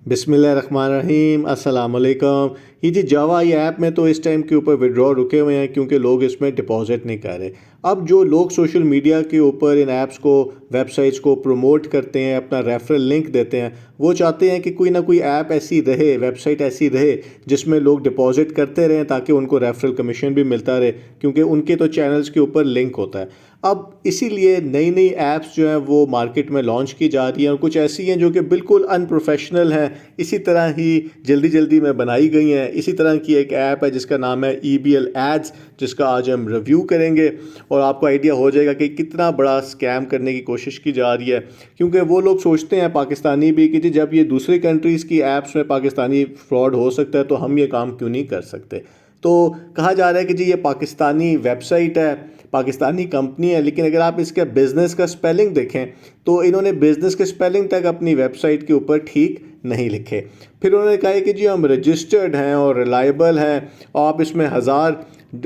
बिस्मिल्लाहिर्रहमानिर्रहीम अस्सलाम वालेकुम। ये जावा ये ऐप में तो इस टाइम के ऊपर विड्रॉ रुके हुए हैं क्योंकि लोग इसमें डिपॉजिट नहीं कर रहे। अब जो लोग सोशल मीडिया के ऊपर इन ऐप्स को वेबसाइट्स को प्रमोट करते हैं, अपना रेफरल लिंक देते हैं, वो चाहते हैं कि कोई ना कोई ऐप ऐसी रहे, वेबसाइट ऐसी रहे जिसमें लोग डिपॉजिट करते रहें ताकि उनको रेफरल कमीशन भी मिलता रहे, क्योंकि उनके तो चैनल्स के ऊपर लिंक होता है। अब इसीलिए नई नई ऐप्स जो हैं वो मार्केट में लॉन्च की जा रही हैं और कुछ ऐसी हैं जो कि बिल्कुल अनप्रोफेशनल हैं, इसी तरह ही जल्दी जल्दी में बनाई गई हैं। इसी तरह की एक ऐप है जिसका नाम है EBL एड्स, जिसका आज हम रिव्यू करेंगे और आपको आइडिया हो जाएगा कि कितना बड़ा स्कैम करने की कोशिश की जा रही है। क्योंकि वो लोग सोचते हैं पाकिस्तानी भी कि जी जब ये दूसरी कंट्रीज़ की ऐप्स में पाकिस्तानी फ्रॉड हो सकता है तो हम ये काम क्यों नहीं कर सकते। तो कहा जा रहा है कि जी ये पाकिस्तानी वेबसाइट है, पाकिस्तानी कंपनी है, लेकिन अगर आप इसके बिज़नेस का स्पेलिंग देखें तो इन्होंने बिज़नेस के स्पेलिंग तक अपनी वेबसाइट के ऊपर ठीक नहीं लिखे। फिर उन्होंने कहा है कि जी हम रजिस्टर्ड हैं और रिलायबल हैं, और आप इसमें 1000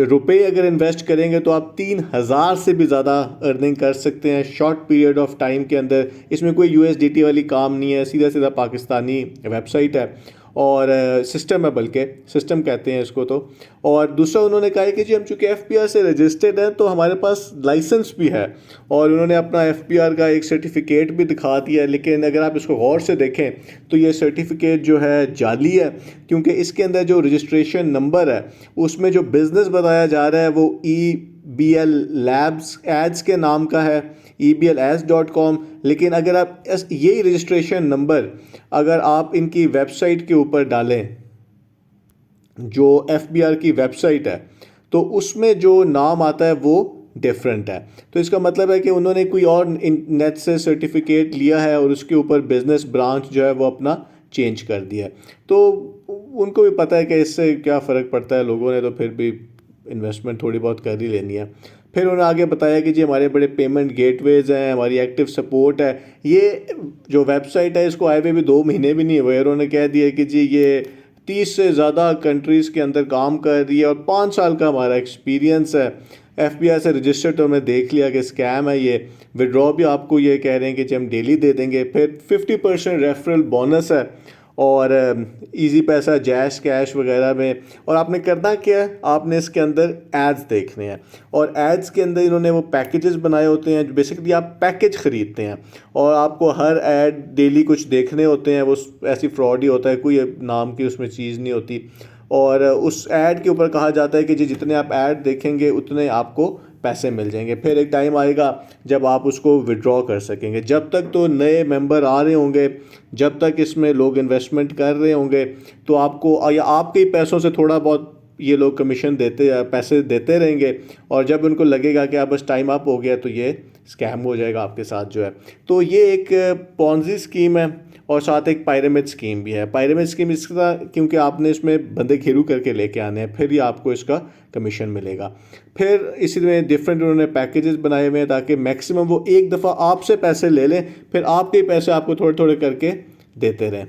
रुपये अगर इन्वेस्ट करेंगे तो आप 3000 से भी ज़्यादा अर्निंग कर सकते हैं शॉर्ट पीरियड ऑफ टाइम के अंदर। इसमें कोई USDT वाली काम नहीं है, सीधा सीधा पाकिस्तानी वेबसाइट है और सिस्टम है, बल्कि सिस्टम कहते हैं इसको। तो और दूसरा उन्होंने कहा है कि जी हम चूँकि FPR से रजिस्टर्ड हैं तो हमारे पास लाइसेंस भी है, और उन्होंने अपना FPR का एक सर्टिफिकेट भी दिखा दिया है। लेकिन अगर आप इसको गौर से देखें तो ये सर्टिफिकेट जो है जाली है, क्योंकि इसके अंदर जो रजिस्ट्रेशन नंबर है उसमें जो बिज़नेस बताया जा रहा है वो EBL लैब्स एड्स के नाम का है, EBLads.com। लेकिन अगर आप यही रजिस्ट्रेशन नंबर अगर आप इनकी वेबसाइट के ऊपर डालें, जो FBR की वेबसाइट है, तो उसमें जो नाम आता है वो डिफरेंट है। तो इसका मतलब है कि उन्होंने कोई और नेट से सर्टिफिकेट लिया है और उसके ऊपर बिजनेस ब्रांच जो है वो अपना चेंज कर दिया है। तो उनको भी पता है कि इससे क्या फ़र्क पड़ता है, लोगों ने तो फिर भी इन्वेस्टमेंट थोड़ी बहुत कर ही लेनी है। फिर उन्होंने आगे बताया कि जी हमारे बड़े पेमेंट गेटवेज़ हैं, हमारी एक्टिव सपोर्ट है। ये जो वेबसाइट है इसको आए हुए भी 2 महीने भी नहीं हुए, उन्होंने कह दिया कि जी ये 30 से ज़्यादा कंट्रीज़ के अंदर काम कर रही है और 5 साल का हमारा एक्सपीरियंस है। FBR से रजिस्टर्ड, तो हमने देख लिया कि स्कैम है ये। विड्रॉ भी आपको ये कह रहे हैं कि जी हम डेली दे देंगे। फिर 50% रेफरल बोनस है और इजी पैसा, जैश कैश वगैरह में। और आपने करना क्या है, आपने इसके अंदर एड्स देखने हैं, और एड्स के अंदर इन्होंने वो पैकेजेस बनाए होते हैं जो बेसिकली आप पैकेज ख़रीदते हैं और आपको हर ऐड डेली कुछ देखने होते हैं। वो ऐसी फ्रॉड ही होता है, कोई नाम की उसमें चीज़ नहीं होती। और उस ऐड के ऊपर कहा जाता है कि जी जितने आप ऐड देखेंगे उतने आपको पैसे मिल जाएंगे। फिर एक टाइम आएगा जब आप उसको विड्रॉ कर सकेंगे। जब तक तो नए मेंबर आ रहे होंगे, जब तक इसमें लोग इन्वेस्टमेंट कर रहे होंगे, तो आपको या आपके ही पैसों से थोड़ा बहुत ये लोग कमीशन देते, पैसे देते रहेंगे। और जब उनको लगेगा कि अब बस टाइम अप हो गया तो ये स्कैम हो जाएगा आपके साथ जो है। तो ये एक पॉन्जी स्कीम है और साथ एक पायरामिड स्कीम भी है। पायरामिड स्कीम इसका क्योंकि आपने इसमें बंदे घेरू करके लेके आने हैं, फिर ही आपको इसका कमीशन मिलेगा। फिर इसी में डिफरेंट उन्होंने पैकेजेस बनाए हुए हैं ताकि मैक्सिमम वो एक दफ़ा आपसे पैसे ले लें, फिर आपके पैसे आपको थोड़े थोड़े करके देते रहें।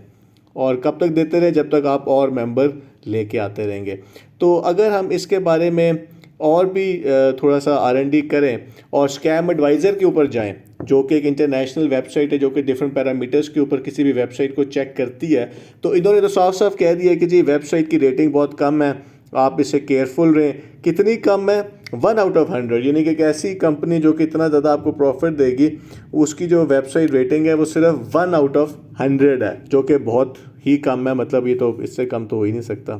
और कब तक देते रहे, जब तक आप और मेंबर लेके आते रहेंगे। तो अगर हम इसके बारे में और भी थोड़ा सा R&D करें और स्कैम एडवाइज़र के ऊपर जाएं, जो कि एक इंटरनेशनल वेबसाइट है जो कि डिफरेंट पैरामीटर्स के ऊपर किसी भी वेबसाइट को चेक करती है, तो इन्होंने तो साफ साफ कह दिया कि जी वेबसाइट की रेटिंग बहुत कम है, आप इससे केयरफुल रहें। कितनी कम है? 1 आउट ऑफ 100, यानी कि एक ऐसी कंपनी जो कि इतना ज़्यादा आपको प्रॉफिट देगी, उसकी जो वेबसाइट रेटिंग है वो सिर्फ 1 आउट ऑफ 100 है, जो कि बहुत ही कम है। मतलब ये तो इससे कम तो हो ही नहीं सकता।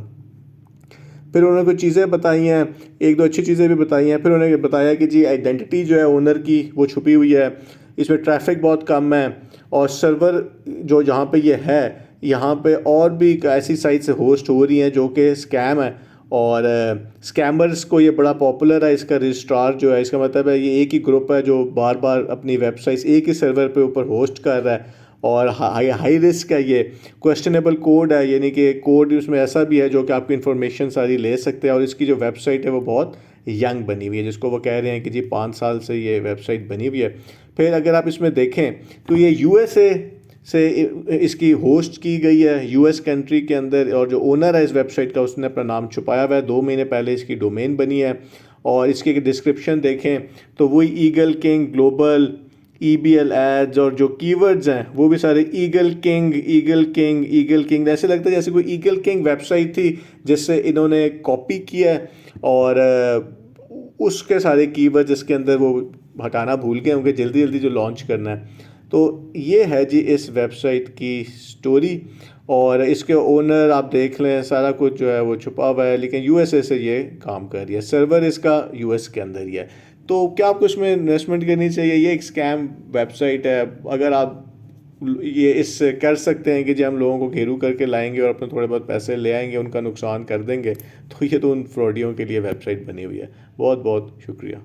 फिर उन्होंने कुछ चीज़ें बताई हैं, एक दो अच्छी चीज़ें भी बताई हैं। फिर उन्होंने बताया कि जी आइडेंटिटी जो है ओनर की वो छुपी हुई है, इसमें ट्रैफिक बहुत कम है, और सर्वर जो जहाँ पे ये है यहाँ पे और भी ऐसी साइट से होस्ट हो रही हैं जो कि स्कैम है। और स्कैमर्स को ये बड़ा पॉपुलर है इसका रजिस्ट्रार जो है। इसका मतलब है ये एक ही ग्रुप है जो बार बार अपनी वेबसाइट्स एक ही सर्वर पे ऊपर होस्ट कर रहा है, और हाई रिस्क है। ये क्वेश्चनेबल कोड है, यानी कि कोड उसमें ऐसा भी है जो कि आपकी इन्फॉर्मेशन सारी ले सकते हैं। और इसकी जो वेबसाइट है वो बहुत यंग बनी हुई है, जिसको वो कह रहे हैं कि जी 5 साल से ये वेबसाइट बनी हुई है। फिर अगर आप इसमें देखें तो ये USA से इसकी होस्ट की गई है, US कंट्री के अंदर। और जो ओनर है इस वेबसाइट का उसने अपना नाम छुपाया हुआ है, 2 महीने पहले इसकी डोमेन बनी है। और इसकी डिस्क्रिप्शन देखें तो वही Eagle King Global EBL ads और जो कीवर्ड्स हैं वो भी सारे Eagle King Eagle King Eagle King, ऐसे लगता है जैसे कोई ईगल किंग वेबसाइट थी जिससे इन्होंने कॉपी किया है और उसके सारे कीवर्ड्स इसके अंदर वो हटाना भूल गए होंगे जल्दी जल्दी जो लॉन्च करना है। तो ये है जी इस वेबसाइट की स्टोरी, और इसके ओनर आप देख लें सारा कुछ जो है वो छुपा हुआ है, लेकिन USA से ये काम कर रही है, सर्वर इसका US के अंदर ही है। तो क्या आपको इसमें इन्वेस्टमेंट करनी चाहिए? ये एक स्कैम वेबसाइट है। अगर आप ये इससे कर सकते हैं कि जब हम लोगों को घेरू करके लाएंगे और अपने थोड़े बहुत पैसे ले आएंगे, उनका नुकसान कर देंगे, तो ये तो उन फ्रॉडियों के लिए वेबसाइट बनी हुई है। बहुत बहुत शुक्रिया।